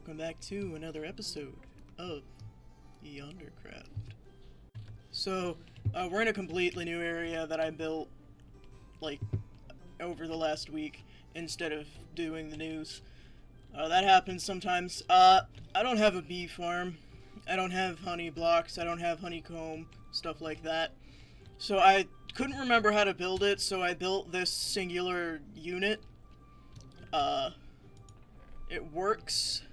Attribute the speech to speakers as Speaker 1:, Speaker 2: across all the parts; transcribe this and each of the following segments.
Speaker 1: welcome back to another episode of Yondercraft. So, we're in a completely new area that I built, like, over the last week, instead of doing the news. That happens sometimes. I don't have a bee farm. I don't have honey blocks. I don't have honeycomb, stuff like that. So I couldn't remember how to build it, so I built this singular unit. It works.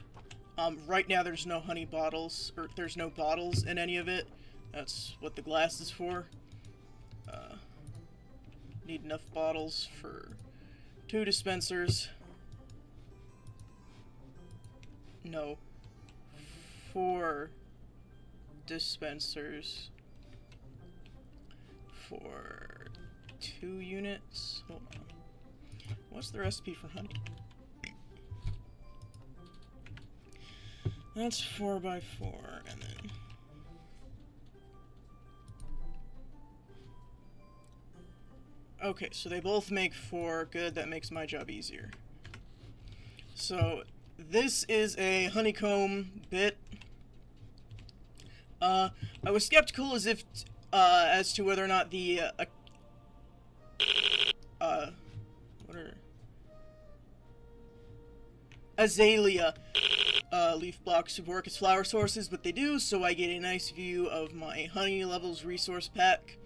Speaker 1: Right now there's no honey bottles, or there's no bottles in any of it. That's what the glass is for. Need enough bottles for 2 dispensers. No. 4 dispensers for 2 units. Hold on. What's the recipe for honey? That's 4x4, and then... Okay, so they both make 4. Good, that makes my job easier. So, this is a honeycomb bit. I was skeptical as to whether or not the, azalea leaf blocks would work as flower sources, but they do, so I get a nice view of my honey levels resource pack.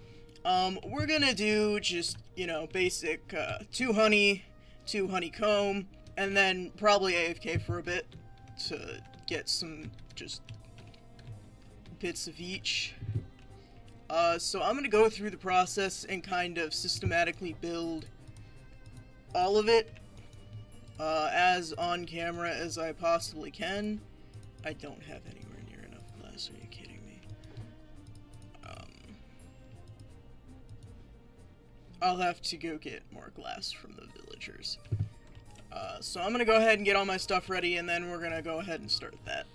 Speaker 1: We're gonna do just, you know, basic, 2 honey, 2 honeycomb, and then probably AFK for a bit to get some, just, bits of each. So I'm gonna go through the process and kind of systematically build all of it, as on camera as I possibly can. I don't have anywhere near enough glass, are you kidding me? I'll have to go get more glass from the villagers. So I'm gonna go ahead and get all my stuff ready, and then we're gonna go ahead and start that.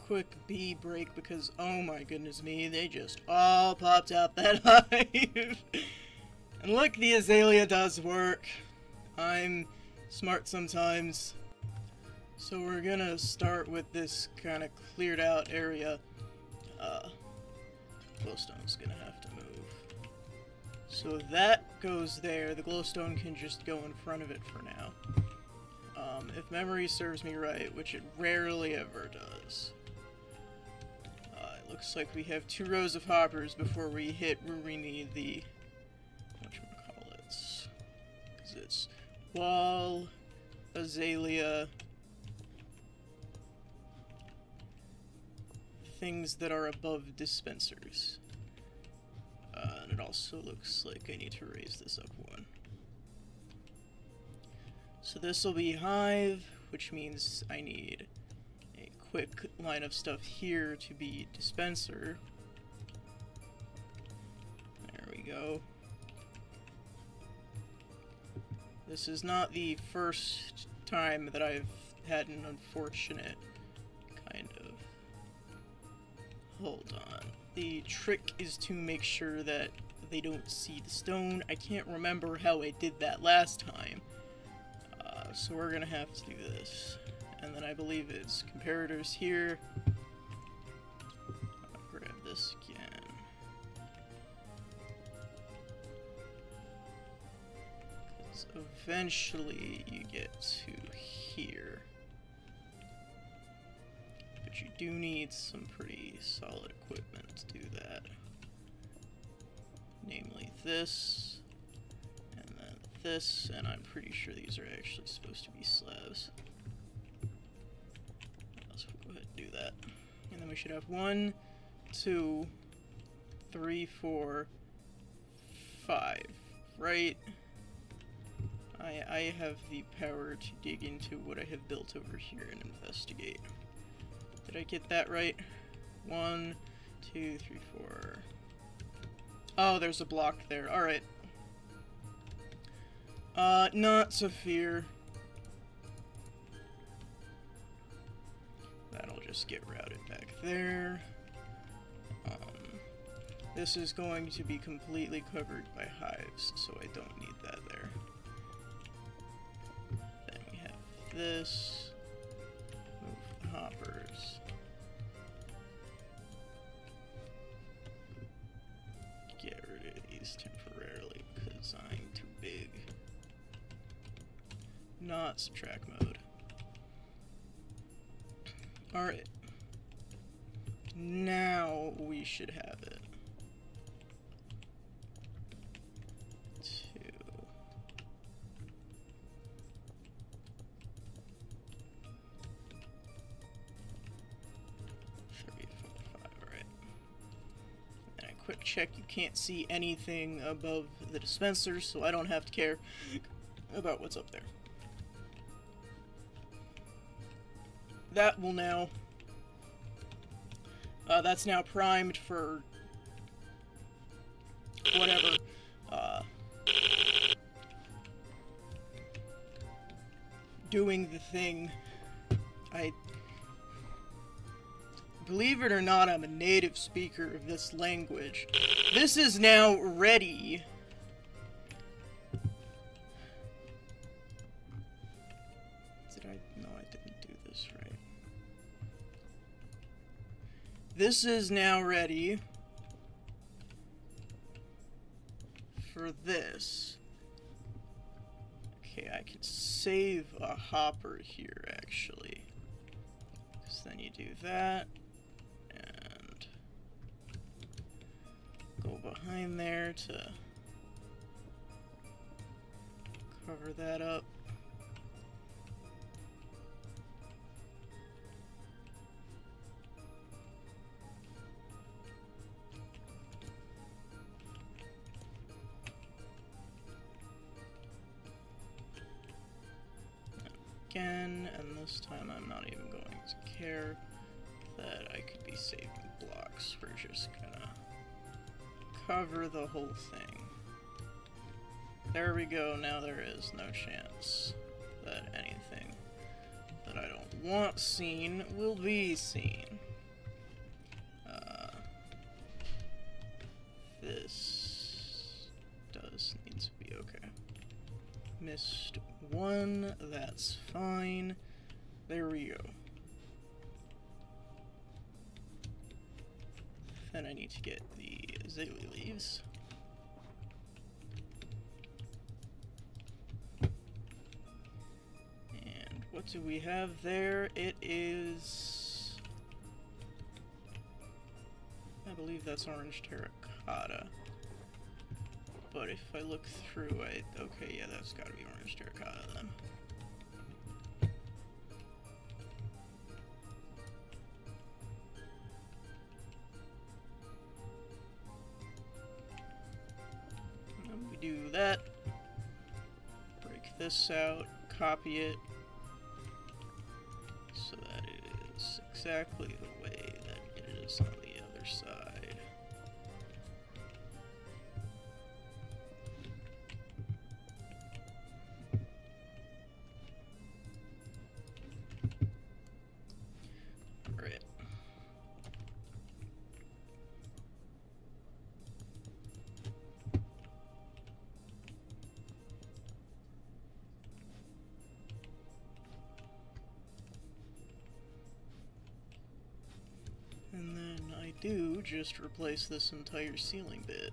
Speaker 1: Quick bee break, because oh my goodness me, they just all popped out that hive. And look, the azalea does work. I'm smart sometimes. So we're gonna start with this kind of cleared out area. Glowstone's gonna have to move. So that goes there. The glowstone can just go in front of it for now. If memory serves me right, which it rarely ever does. It looks like we have 2 rows of hoppers before we hit where we need the... whatchamacallits. Because it's wall, azalea, things that are above dispensers. And it also looks like I need to raise this up 1. So this will be hive, which means I need a quick line of stuff here to be dispenser. There we go. This is not the first time that I've had an unfortunate kind of... Hold on. The trick is to make sure that they don't see the stone. I can't remember how I did that last time. So we're gonna have to do this. And then I believe it's comparators here. I'll grab this again. Because eventually you get to here. But you do need some pretty solid equipment to do that. Namely this, and then this, and I'm pretty sure these are actually supposed to be slabs. Let's go ahead and do that. And then we should have 1, 2, 3, 4, 5, right? I have the power to dig into what I have built over here and investigate. Did I get that right? 1, 2, 3, 4. Oh, there's a block there. Alright. Not to fear. That'll just get routed back there. This is going to be completely covered by hives, so I don't need that there. Then we have this. Move the not subtract mode. Alright. Now we should have it. 2. 3, 4, 5, right. And a quick check, you can't see anything above the dispenser, so I don't have to care about what's up there. That will now... that's now primed for... whatever. Doing the thing. Believe it or not, I'm a native speaker of this language. This is now ready. No, I didn't do this right. This is now ready for this. Okay, I can save a hopper here, actually. Because then you do that, and go behind there to cover that up. Again, and this time I'm not even going to care that I could be saving blocks. We're just gonna cover the whole thing. There we go, now there is no chance that anything that I don't want seen will be seen. This does need to be okay. Missed one, that's fine. There we go. Then I need to get the azalea leaves. And what do we have there? It is... I believe that's orange terracotta. But if I look through it, okay, yeah, that's gotta be orange terracotta then. And then we do that. Break this out, copy it, so that it is exactly the way that it is on the other side. And then I do just replace this entire ceiling bit.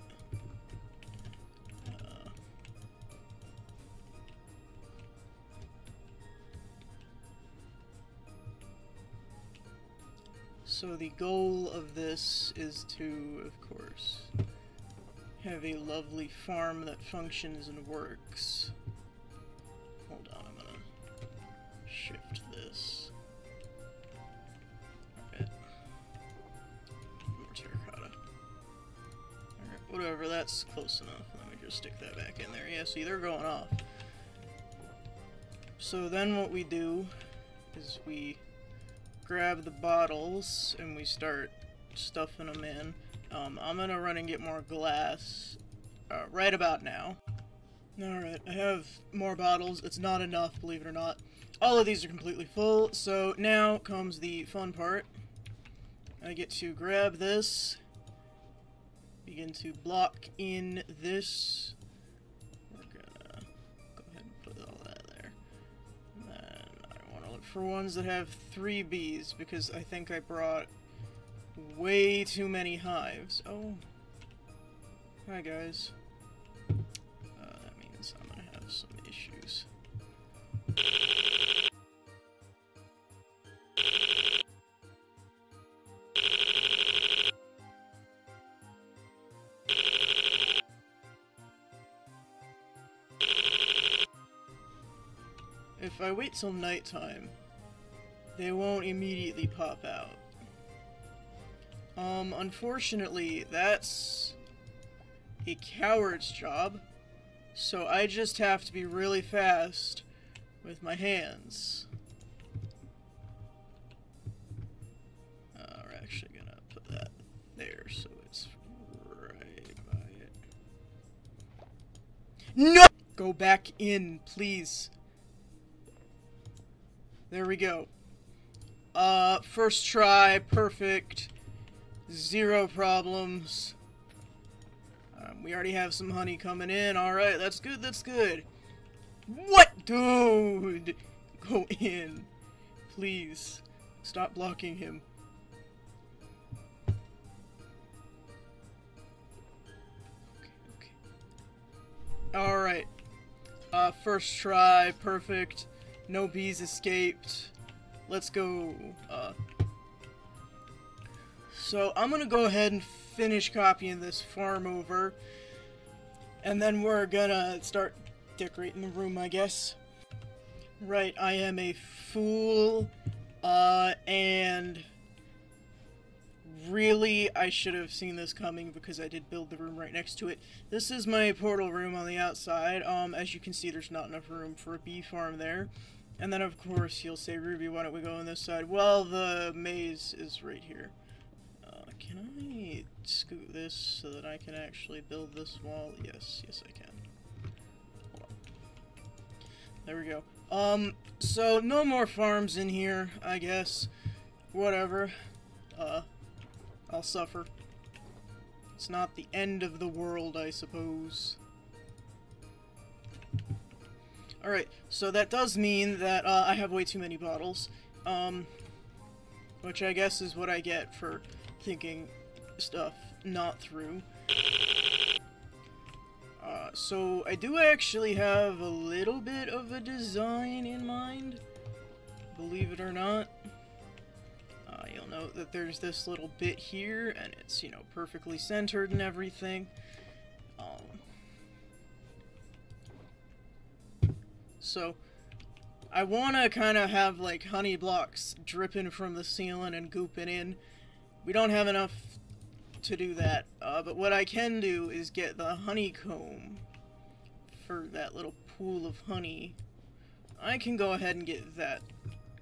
Speaker 1: So the goal of this is to, of course, have a lovely farm that functions and works. Hold on, I'm gonna shift this. Whatever, that's close enough. Let me just stick that back in there. Yeah, see, they're going off. So then what we do is we grab the bottles and we start stuffing them in. I'm gonna run and get more glass right about now. Alright, I have more bottles. It's not enough, believe it or not. All of these are completely full, so now comes the fun part. I get to grab this, begin to block in this. We're gonna go ahead and put all that there. And then I want to look for ones that have 3 bees, because I think I brought way too many hives. Oh. Hi, guys. That means I'm gonna have some issues. if I wait till nighttime, they won't immediately pop out. Unfortunately, that's a coward's job, so I just have to be really fast with my hands. We're actually gonna put that there so it's right by it. No! Go back in, please. There we go. First try, perfect. 0 problems. We already have some honey coming in. Alright, that's good, that's good. What? Dude! Go in. Please. Stop blocking him. Okay. Alright. First try, perfect. No bees escaped. Let's go. So I'm gonna go ahead and finish copying this farm over, and then we're gonna start decorating the room, I guess. Right, I am a fool, and really, I should have seen this coming because I did build the room right next to it. This is my portal room on the outside. As you can see, there's not enough room for a bee farm there. And then, of course, you'll say, Ruby, why don't we go on this side? Well, the maze is right here. Can I scoot this so that I can actually build this wall? Yes, I can. Hold on. There we go. So no more farms in here, I guess. Whatever. I'll suffer. It's not the end of the world, I suppose. Alright, so that does mean that, I have way too many bottles. Which I guess is what I get for thinking stuff not through. So I do actually have a little bit of a design in mind, believe it or not. You'll note that there's this little bit here, and it's, you know, perfectly centered and everything. So I want to kind of have, like, honey blocks dripping from the ceiling and gooping in. We don't have enough to do that, but what I can do is get the honeycomb for that little pool of honey. I can go ahead and get that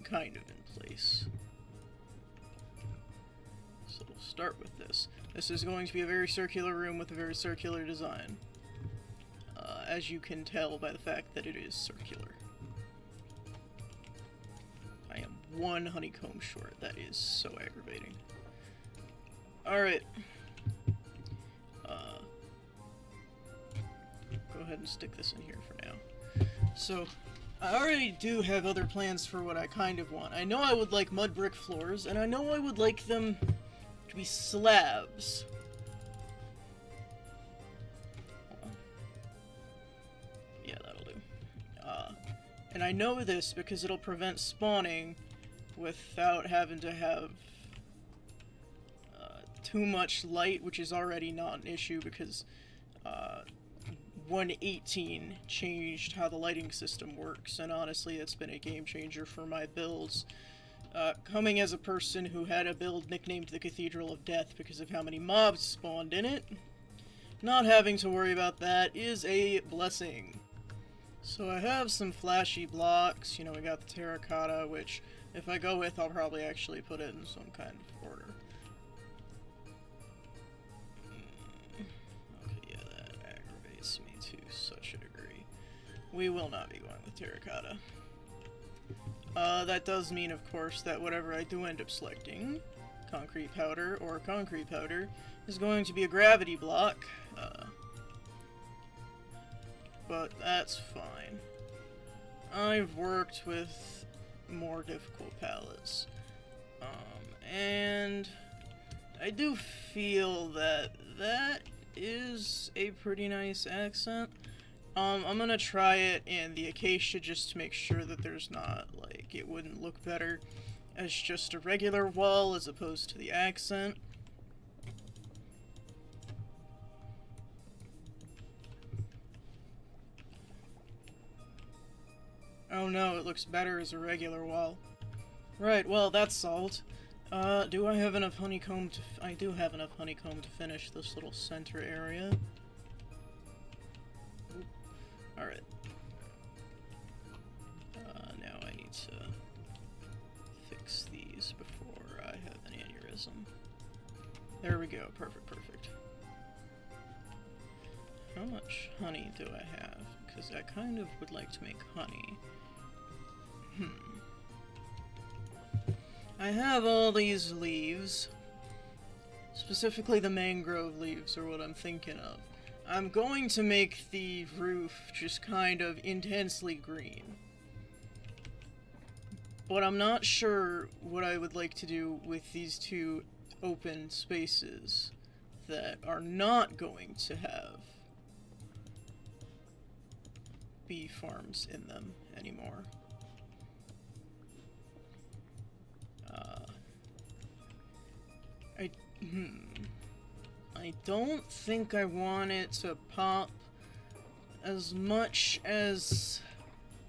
Speaker 1: kind of in place. So we'll start with this. This is going to be a very circular room with a very circular design. As you can tell by the fact that it is circular. I am 1 honeycomb short. That is so aggravating. Alright. Go ahead and stick this in here for now. So, I already do have other plans for what I kind of want. I know I would like mud brick floors, and I know I would like them to be slabs. Yeah, that'll do. And I know this because it'll prevent spawning without having to have too much light, which is already not an issue because 1.18 changed how the lighting system works, and honestly it's been a game changer for my builds. Coming as a person who had a build nicknamed the Cathedral of Death because of how many mobs spawned in it, not having to worry about that is a blessing. So I have some flashy blocks. You know, we got the terracotta, which if I go with, I'll probably actually put it in some kind of order. Okay, yeah, that aggravates me to such a degree. We will not be going with terracotta. That does mean, of course, that whatever I do end up selecting, concrete powder or concrete powder, is going to be a gravity block. But that's fine. I've worked with more difficult palettes. And I do feel that that is a pretty nice accent. I'm gonna try it in the acacia just to make sure that there's not, like, it wouldn't look better as just a regular wall as opposed to the accent. Oh Oh no, it looks better as a regular wall. Right, well, that's solved. Do I have enough honeycomb to... I do have enough honeycomb to finish this little center area. Alright. Now I need to fix these before I have an aneurysm. There we go. Perfect, perfect. How much honey do I have? Because I kind of would like to make honey. I have all these leaves. Specifically the mangrove leaves are what I'm thinking of. I'm going to make the roof just kind of intensely green. But I'm not sure what I would like to do with these two open spaces that are not going to have bee farms in them anymore. I don't think I want it to pop as much as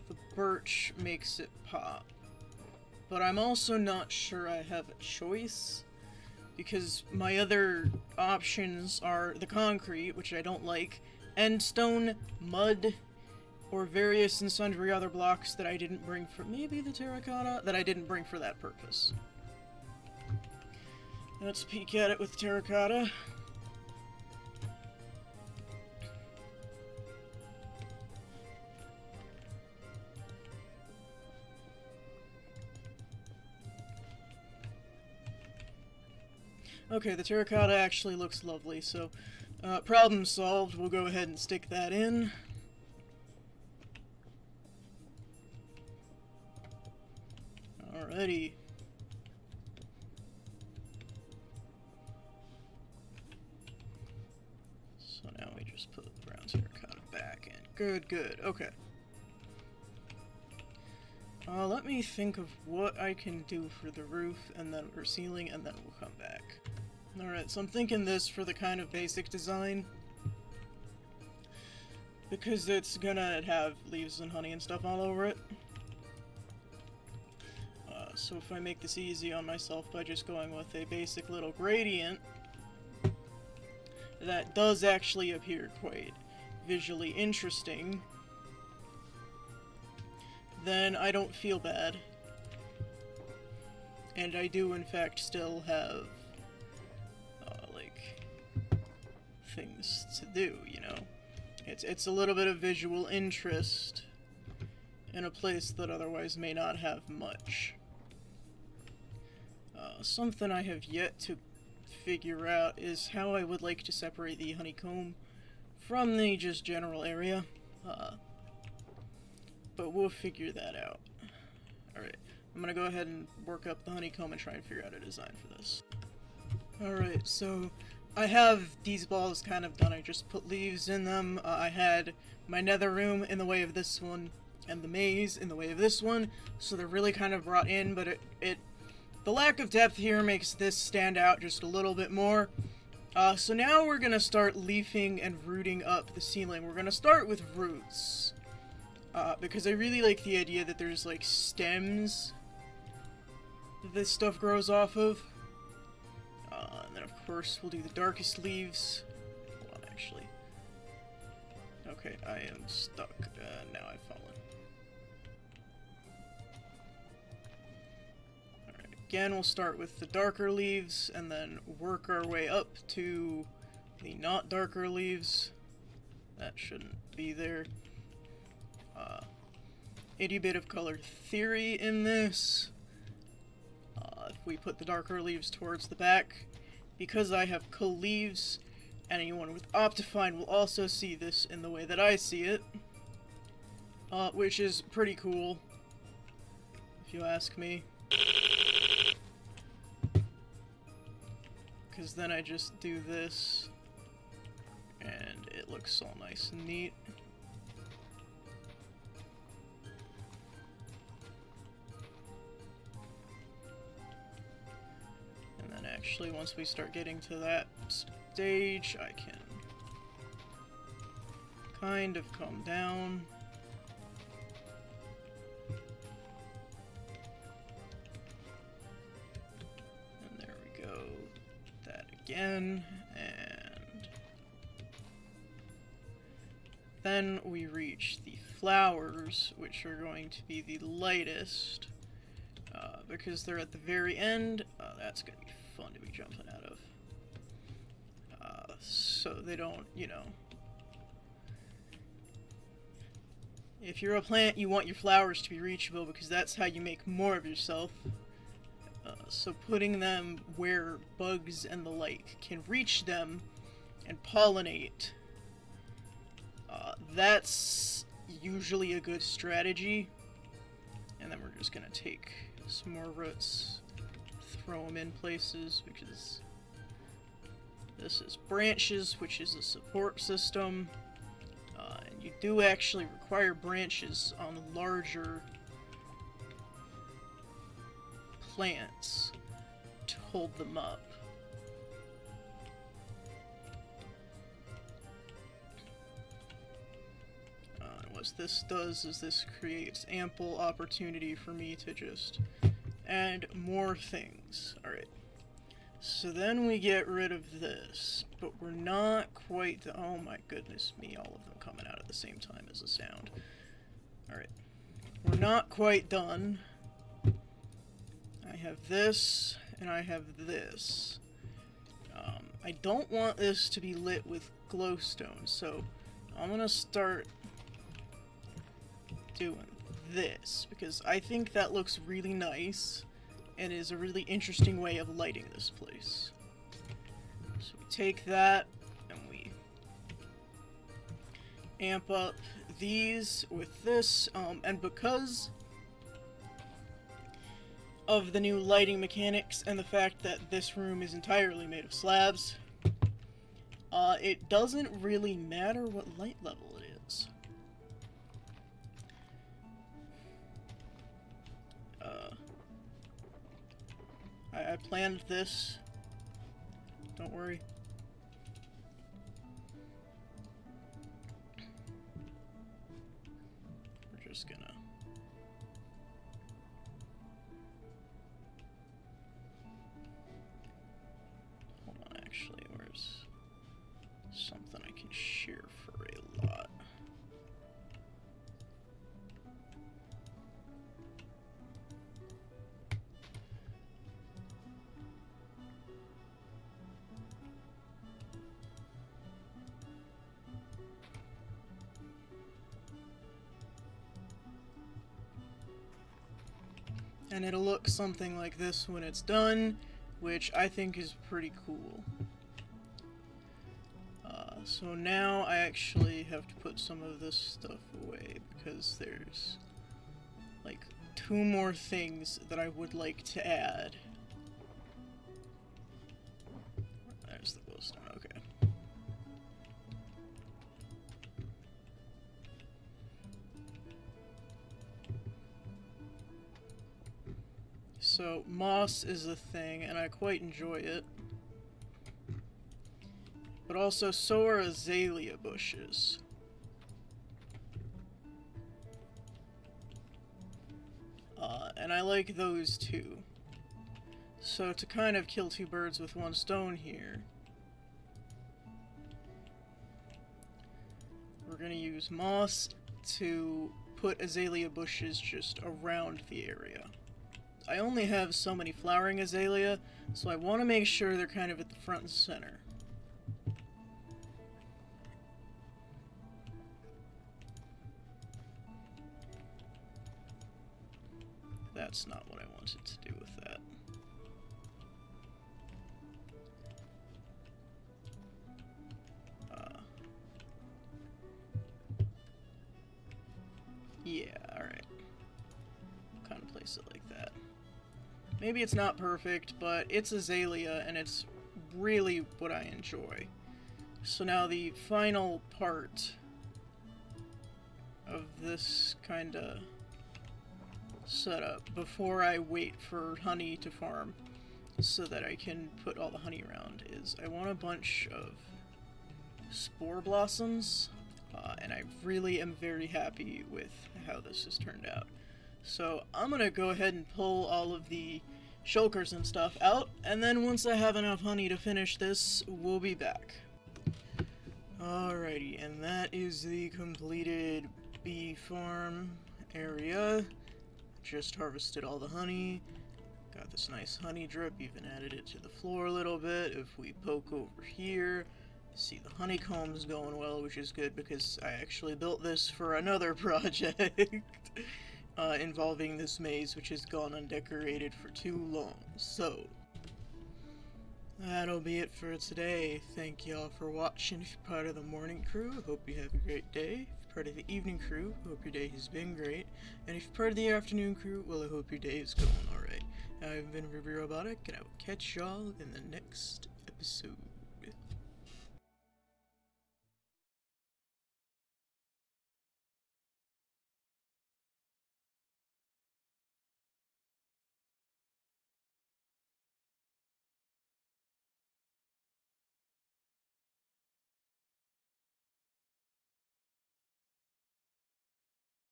Speaker 1: the birch makes it pop. But I'm also not sure I have a choice, because my other options are the concrete, which I don't like, and stone, mud, or various and sundry other blocks that I didn't bring for— maybe the terracotta? That I didn't bring for that purpose. Let's peek at it with terracotta. Okay, the terracotta actually looks lovely, so problem solved. We'll go ahead and stick that in. Alrighty. So now we just put the brown terracotta back in. Good, good. Okay. Let me think of what I can do for the roof, and then or ceiling, and then we'll come back. Alright, so I'm thinking this for the kind of basic design, because it's gonna have leaves and honey and stuff all over it. So if I make this easy on myself by just going with a basic little gradient, that does actually appear quite visually interesting, then I don't feel bad. And I do in fact still have like things to do, you know. It's a little bit of visual interest in a place that otherwise may not have much. Something I have yet to figure out is how I would like to separate the honeycomb from the just general area. But we'll figure that out. Alright, I'm gonna go ahead and work up the honeycomb and try and figure out a design for this. Alright, so I have these balls kind of done. I just put leaves in them. I had my nether room in the way of this one, and the maze in the way of this one, so they're really kind of brought in, but the lack of depth here makes this stand out just a little bit more. So now we're gonna start leafing and rooting up the ceiling. We're gonna start with roots. Because I really like the idea that there's, like, stems that this stuff grows off of. And then, of course, we'll do the darkest leaves. Hold on, actually. Okay, I am stuck. Now I've fallen. Alright, again, we'll start with the darker leaves, and then work our way up to the not darker leaves. That shouldn't be there. Itty bit of color theory in this. If we put the darker leaves towards the back, because I have co-leaves, anyone with Optifine will also see this in the way that I see it. Which is pretty cool, if you ask me. Because then I just do this, and it looks all nice and neat. Actually, once we start getting to that stage, I can kind of calm down. again, and then we reach the flowers, which are going to be the lightest, because they're at the very end. That's going to be fun to be jumping out of. So they don't, you know... If you're a plant, you want your flowers to be reachable, because that's how you make more of yourself. So putting them where bugs and the like can reach them and pollinate, that's usually a good strategy. And then we're just gonna take some more roots, throw them in places, because this is branches, which is a support system. And you do actually require branches on larger plants to hold them up. What this does is this creates ample opportunity for me to just add more things. Alright. So then we get rid of this, but we're not quite the— oh my goodness me, all of them coming out at the same time as a sound. Alright. We're not quite done. I have this, and I have this. I don't want this to be lit with glowstone, so I'm gonna start doing this, because I think that looks really nice, and is a really interesting way of lighting this place. So we take that, and we amp up these with this, and because of the new lighting mechanics and the fact that this room is entirely made of slabs, it doesn't really matter what light level it is. I planned this. Don't worry. We're just gonna... hold on, actually, where's something I can share for a lot? And it'll look something like this when it's done, which I think is pretty cool. So now I actually have to put some of this stuff away, because there's like 2 more things that I would like to add. There's the glowstone, okay. So, moss is a thing, and I quite enjoy it. But also, so are azalea bushes. And I like those too. So, to kind of kill 2 birds with 1 stone here, we're gonna use moss to put azalea bushes just around the area. I only have so many flowering azalea, so I want to make sure they're kind of at the front and center. That's not what I wanted to do with that. Yeah, alright. Kind of place it like that. Maybe it's not perfect, but it's azalea, and it's really what I enjoy. So now the final part of this kind of setup, before I wait for honey to farm so that I can put all the honey around, is I want a bunch of spore blossoms, and I really am very happy with how this has turned out. So I'm gonna go ahead and pull all of the shulkers and stuff out, and then once I have enough honey to finish this, we'll be back. Alrighty, and that is the completed bee farm area. Just harvested all the honey. Got this nice honey drip, even added it to the floor a little bit. If we poke over here, see the honeycomb's going well, which is good because I actually built this for another project involving this maze, which has gone undecorated for too long. So, that'll be it for today. Thank y'all for watching. If you're part of the morning crew, I hope you have a great day. If you're part of the evening crew, I hope your day has been great. And if you're part of the afternoon crew, well, I hope your day is going alright. I've been Ruby Robotic, and I will catch y'all in the next episode.